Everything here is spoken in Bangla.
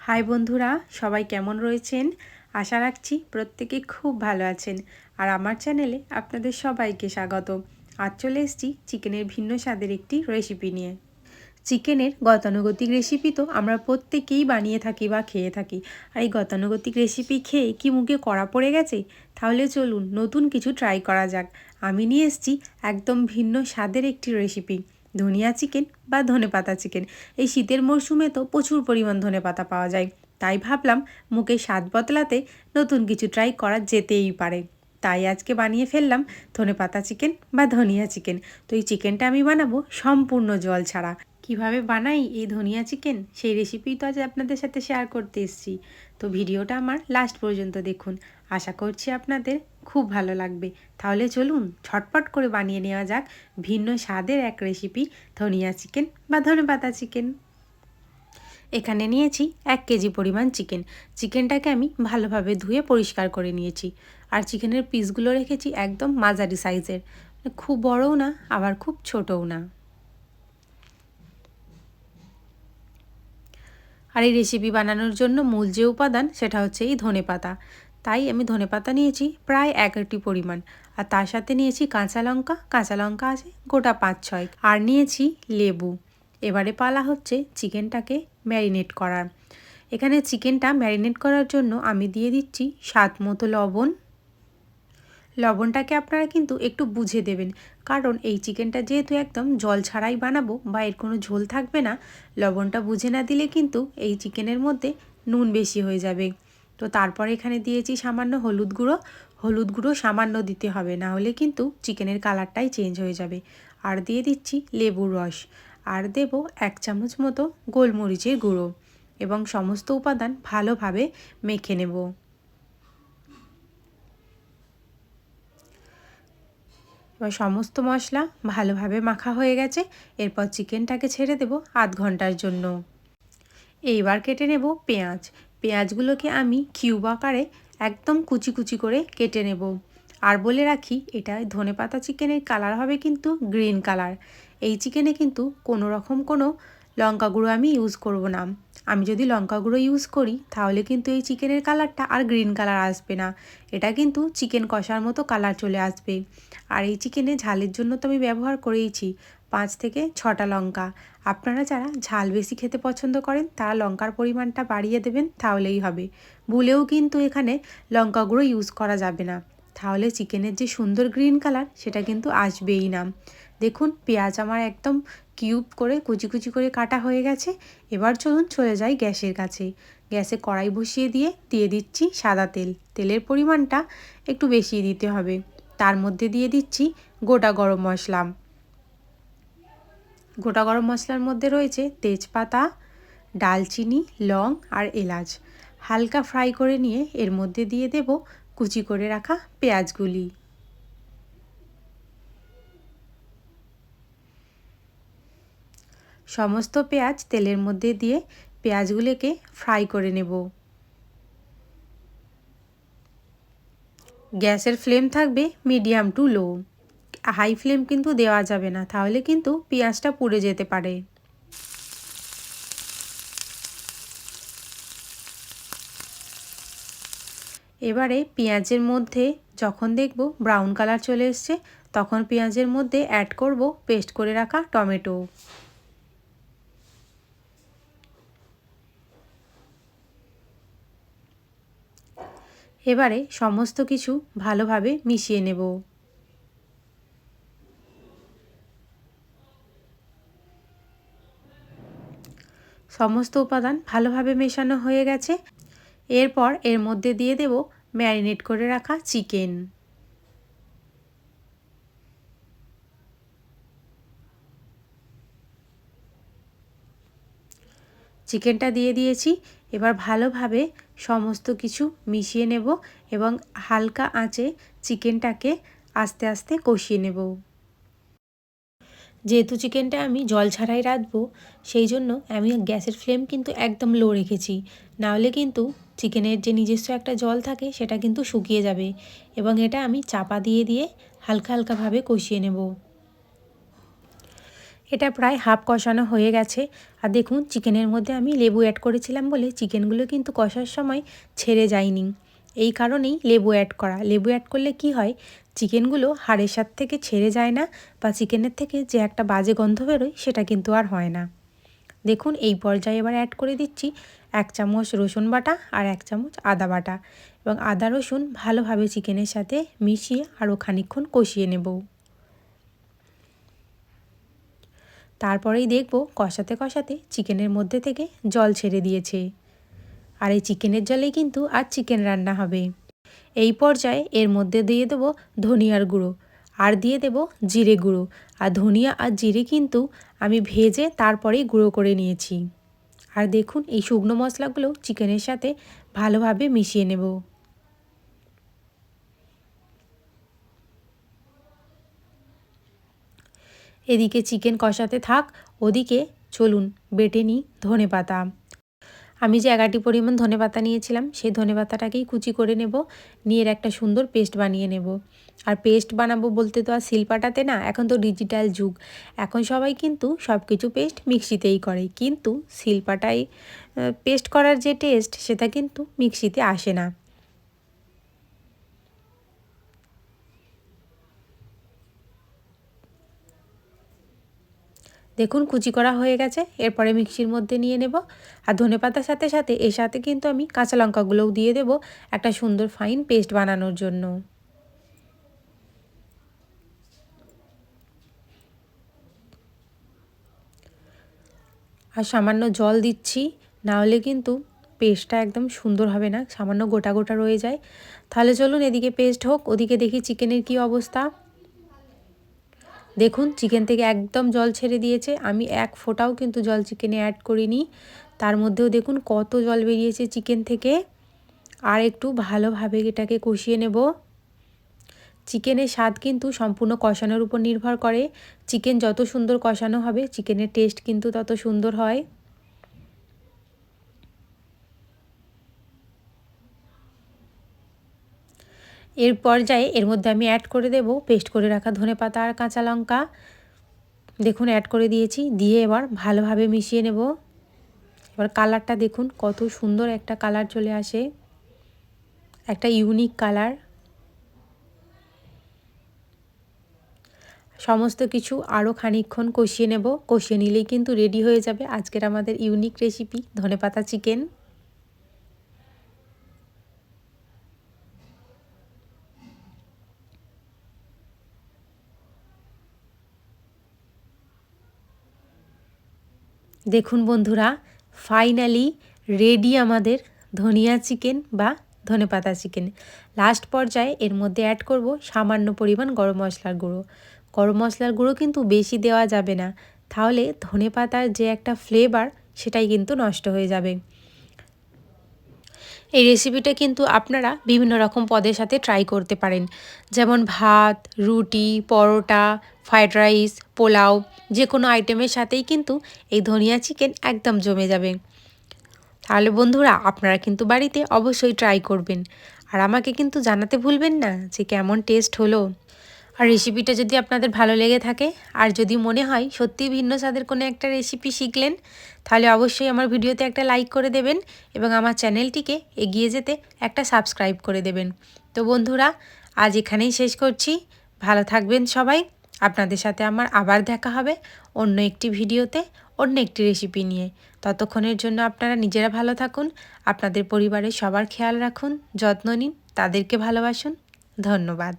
হাই বন্ধুরা, সবাই কেমন রয়েছেন? আশা রাখছি প্রত্যেকে খুব ভালো আছেন। আর আমার চ্যানেলে আপনাদের সবাইকে স্বাগত। আজ চলে এসেছি চিকেনের ভিন্ন স্বাদের একটি রেসিপি নিয়ে। চিকেনের গতানুগতিক রেসিপি তো আমরা প্রত্যেকেই বানিয়ে থাকি বা খেয়ে থাকি। আর এই গতানুগতিক রেসিপি খেয়ে কি মুখে কড়া পড়ে গেছে? তাহলে চলুন নতুন কিছু ট্রাই করা যাক। আমি নিয়ে এসেছি একদম ভিন্ন স্বাদের একটি রেসিপি, ধনিয়া চিকেন বা ধনেপাতা চিকেন। এই শীতের মরশুমে তো প্রচুর পরিমাণ ধনেপাতা পাওয়া যায়, তাই ভাবলাম মুখে স্বাদ বদলাতে নতুন কিছু ট্রাই করা যেতেই পারে। তাই আজকে বানিয়ে ফেললাম ধনেপাতা চিকেন বা ধনিয়া চিকেন। তো এই চিকেনটা আমি বানাবো সম্পূর্ণ জল ছাড়া। কিভাবে বানাই এই ধনিয়া চিকেন সেই রেসিপি তো আজ আপনাদের সাথে শেয়ার করতে এসেছি। তো ভিডিওটা আমার লাস্ট পর্যন্ত দেখুন, আশা করছি আপনাদের খুব ভালো লাগবে। তাহলে চলুন ঝটপট করে বানিয়ে নেওয়া যাক ভিন্ন স্বাদের এক রেসিপি, ধনিয়া চিকেন বা ধনেপাতা চিকেন। এখানে নিয়েছি 1 কেজি পরিমাণ চিকেন। চিকেনটাকে আমি ভালোভাবে ধুয়ে পরিষ্কার করে নিয়েছি। আর চিকেনের পিসগুলো রেখেছি একদম মাঝারি সাইজের, খুব বড়ও না আবার খুব ছোটও না। আর এই রেসিপি বানানোর জন্য মূল যে উপাদান সেটা হচ্ছে এই ধনেপাতা। তাই আমি ধনেপাতা নিয়েছি প্রায় 1 পরিমাণ। আর তার সাথে নিয়েছি কাঁচা লঙ্কা আছে গোটা 5-6, আর নিয়েছি লেবু। এবারে পালা হচ্ছে চিকেনটাকে ম্যারিনেট করার। এখানে চিকেনটা ম্যারিনেট করার জন্য আমি দিয়ে দিচ্ছি স্বাদ মতো লবণ। লবণটাকে আপনারা কিন্তু একটু বুঝে দেবেন, কারণ এই চিকেনটা যেহেতু একদম জল ছাড়াই বানাবো বা এর কোনো ঝোল থাকবে না, লবণটা বুঝে না দিলে কিন্তু এই চিকেনের মধ্যে নুন বেশি হয়ে যাবে। তো তারপরে এখানে দিয়েছি সামান্য হলুদ গুঁড়ো। হলুদ গুঁড়ো সামান্য দিতে হবে, না হলে কিন্তু চিকেনের কালারটাই চেঞ্জ হয়ে যাবে। আর দিয়ে দিচ্ছি লেবুর রস, আর দেব 1 চামচ মতো গোলমরিচের গুঁড়ো, এবং সমস্ত উপাদান ভালোভাবে মেখে নেব। এবার সমস্ত মশলা ভালোভাবে মাখা হয়ে গেছে। এরপর চিকেনটাকে ছেড়ে দেব আধ ঘন্টার জন্য। এইবার কেটে নেব পেঁয়াজ। পেঁয়াজগুলোকে আমি কিউব আকারে একদম কুচি কুচি করে কেটে নেব। আর বলে রাখি, এটা ধনেপাতা চিকেনের কালার হবে কিন্তু গ্রিন কালার। এই চিকেনে কিন্তু কোনো রকম কোনো লঙ্কা গুঁড়ো আমি ইউজ করব না। আমি যদি লঙ্কা গুঁড়ো ইউজ করি তাহলে কিন্তু এই চিকেনের কালারটা আর গ্রিন কালার আসবে না, এটা কিন্তু চিকেন কষার মতো কালার চলে আসবে। আর এই চিকেনে ঝালের জন্য তো আমি ব্যবহার করেইছি 5 থেকে 6টা লঙ্কা। আপনারা যারা ঝাল বেশি খেতে পছন্দ করেন তারা লঙ্কার পরিমাণটা বাড়িয়ে দেবেন, তাহলেই হবে। ভুলেও কিন্তু এখানে লঙ্কা গুঁড়ো ইউজ করা যাবে না, তাহলে চিকেনের যে সুন্দর গ্রিন কালার সেটা কিন্তু আসবেই না। দেখুন পেঁয়াজ আমার একদম কিউব করে কুচি কুচি করে কাটা হয়ে গেছে। এবার চলুন চলে যাই গ্যাসের কাছে। গ্যাসে কড়াই বসিয়ে দিয়ে দিচ্ছি সাদা তেল। তেলের পরিমাণটা একটু বেশি দিতে হবে। তার মধ্যে দিয়ে দিচ্ছি গোটা গরম মশলা। গোটা গরম মশলার মধ্যে রয়েছে তেজপাতা, ডালচিনি, লং আর এলাচ। হালকা ফ্রাই করে নিয়ে এর মধ্যে দিয়ে দেব কুচি করে রাখা পেঁয়াজগুলি। সমস্ত পেঁয়াজ তেলের মধ্যে দিয়ে পেঁয়াজগুলোকে ফ্রাই করে নেব। গ্যাসের ফ্লেম থাকবে medium to low, high flame কিন্তু দেওয়া যাবে না, তাহলে কিন্তু পেঁয়াজটা পুড়ে যেতে পারে। এবারে পেঁয়াজের মধ্যে যখন দেখব ব্রাউন কালার চলে এসছে, তখন পেঁয়াজের মধ্যে অ্যাড করব পেস্ট করে রাখা টমেটো। এবারে সমস্ত কিছু ভালোভাবে মিশিয়ে নেব। সমস্ত উপাদান ভালোভাবে মেশানো হয়ে গেছে। এরপর এর মধ্যে দিয়ে দেব ম্যারিনেট করে রাখা চিকেন। চিকেনটা দিয়ে দিয়েছি। এবার ভালোভাবে সমস্ত কিছু মিশিয়ে নেব এবং হালকা আঁচে চিকেনটাকে আস্তে আস্তে কষিয়ে নেব। যেহেতু চিকেনটা আমি জল ছাড়াই রাঁধবো, সেই জন্য আমি গ্যাসের ফ্লেম কিন্তু একদম লো রেখেছি, নাহলে কিন্তু চিকেনের যে নিজস্ব একটা জল থাকে সেটা কিন্তু শুকিয়ে যাবে। এবং এটা আমি চাপা দিয়ে দিয়ে হালকা হালকাভাবে কষিয়ে নেব। এটা প্রায় হাফ কষানো হয়ে গেছে। আর দেখুন চিকেনের মধ্যে আমি লেবু অ্যাড করেছিলাম বলে চিকেনগুলো কিন্তু কষার সময় ছেড়ে যায়নি। এই কারণেই লেবু অ্যাড করা। লেবু অ্যাড করলে কি হয়, চিকেনগুলো হাড়ের স্বাদ থেকে ছেড়ে যায় না, বা চিকেনের থেকে যে একটা বাজে গন্ধ বেরোয় সেটা কিন্তু আর হয় না। দেখুন এই পর্যায়ে এবার অ্যাড করে দিচ্ছি 1 চামচ রসুন বাটা আর 1 চামচ আদা বাটা, এবং আদা রসুন ভালোভাবে চিকেনের সাথে মিশিয়ে আরও খানিকক্ষণ কষিয়ে নেব। তারপরেই দেখব কষাতে কষাতে চিকেনের মধ্যে থেকে জল ছেড়ে দিয়েছে, আর এই চিকেনের জলেই কিন্তু আর চিকেন রান্না হবে। এই পর্যায়ে এর মধ্যে দিয়ে দেব ধনিয়ার গুঁড়ো, আর দিয়ে দেব জিরে গুঁড়ো। আর ধনিয়া আর জিরে কিন্তু আমি ভেজে তারপরেই গুঁড়ো করে নিয়েছি। আর দেখুন এই শুকনো মশলাগুলো চিকেনের সাথে ভালোভাবে মিশিয়ে নেব। এদিকে চিকেন কষাতে থাক, ওদিকে চলুন বেটে নিই ধনেপাতা। আমি যে 11টি পরিমাণ ধনেপাতা নিয়েছিলাম সেই ধনেপাতাটাকেই কুচি করে নেব, নিয়ে এর একটা সুন্দর পেস্ট বানিয়ে নেব। আর পেস্ট বানাবো বলতে তো আর শিলপাটাতে না, এখন তো ডিজিটাল যুগ, এখন সবাই কিন্তু সব কিছু পেস্ট মিক্সিতেই করে, কিন্তু শিলপাটায় পেস্ট করার যে টেস্ট সেটা কিন্তু মিক্সিতে আসে না। দেখুন কুচি করা হয়ে গেছে, এরপরে মিক্সির মধ্যে নিয়ে নেব। আর ধনেপাতার সাথে সাথে এর সাথে কিন্তু আমি কাঁচা লঙ্কাগুলোও দিয়ে দেব একটা সুন্দর ফাইন পেস্ট বানানোর জন্য। আর সামান্য জল দিচ্ছি, না হলে কিন্তু পেস্টটা একদম সুন্দর হবে না, সামান্য গোটা গোটা রয়ে যায়। তাহলে চলুন এদিকে পেস্ট হোক, ওদিকে দেখি চিকেনের কি অবস্থা। দেখুন চিকেন থেকে একদম জল ছেড়ে দিয়েছে, আমি এক ফোঁটাও কিন্তু জল চিকেনে অ্যাড করিনি। তার মধ্যেও দেখুন কত জল বেরিয়েছে চিকেন থেকে। আর একটু ভালোভাবে এটাকে কষিয়ে নেব। চিকেনের স্বাদ কিন্তু সম্পূর্ণ কষানোর উপর নির্ভর করে। চিকেন যত সুন্দর কষানো হবে চিকেনের টেস্ট কিন্তু তত সুন্দর হয়। এর পর্যায়ে এর মধ্যে আমি অ্যাড করে দেব পেস্ট করে রাখা ধনেপাতা আর কাঁচা লঙ্কা। দেখুন অ্যাড করে দিয়েছি, দিয়ে এবার ভালোভাবে মিশিয়ে নেব। এবার কালারটা দেখুন কত সুন্দর একটা কালার চলে আসে, একটা ইউনিক কালার। সমস্ত কিছু আরও খানিকক্ষণ কষিয়ে নেব, কষিয়ে নিলেই কিন্তু রেডি হয়ে যাবে আজকের আমাদের ইউনিক রেসিপি ধনেপাতা চিকেন। দেখুন বন্ধুরা, ফাইনালি রেডি আমাদের ধনিয়া চিকেন বা ধনেপাতা চিকেন। লাস্ট পর্যায়ে এর মধ্যে অ্যাড করব সামান্য পরিমাণ গরম মশলার গুঁড়ো। গরম মশলার গুঁড়ো কিন্তু বেশি দেওয়া যাবে না, তাহলে ধনেপাতার যে একটা ফ্লেভার সেটাই কিন্তু নষ্ট হয়ে যাবে। এই রেসিপিটা কিন্তু আপনারা বিভিন্ন রকম পদের সাথে ট্রাই করতে পারেন, যেমন ভাত, রুটি, পরোটা, ফ্রায়েড রাইস, পোলাও, যে কোনো আইটেমের সাথেই কিন্তু এই ধনিয়া চিকেন একদম জমে যাবে। তাহলে বন্ধুরা আপনারা কিন্তু বাড়িতে অবশ্যই ট্রাই করবেন, আর আমাকে কিন্তু জানাতে ভুলবেন না যে কেমন টেস্ট হলো। আর রেসিপিটা যদি আপনাদের ভালো লেগে থাকে, আর যদি মনে হয় সত্যিই ভিন্ন স্বাদের কোনো একটা রেসিপি শিখলেন, তাহলে অবশ্যই আমার ভিডিওতে একটা লাইক করে দেবেন, এবং আমার চ্যানেলটিকে এগিয়ে যেতে একটা সাবস্ক্রাইব করে দেবেন। তো বন্ধুরা আজ এখানেই শেষ করছি, ভালো থাকবেন সবাই। আপনাদের সাথে আমার আবার দেখা হবে অন্য একটি ভিডিওতে, অন্য একটি রেসিপি নিয়ে। ততক্ষণের জন্য আপনারা নিজেরা ভালো থাকুন, আপনাদের পরিবারের সবার খেয়াল রাখুন, যত্ন নিন, তাদেরকে ভালোবাসুন। ধন্যবাদ।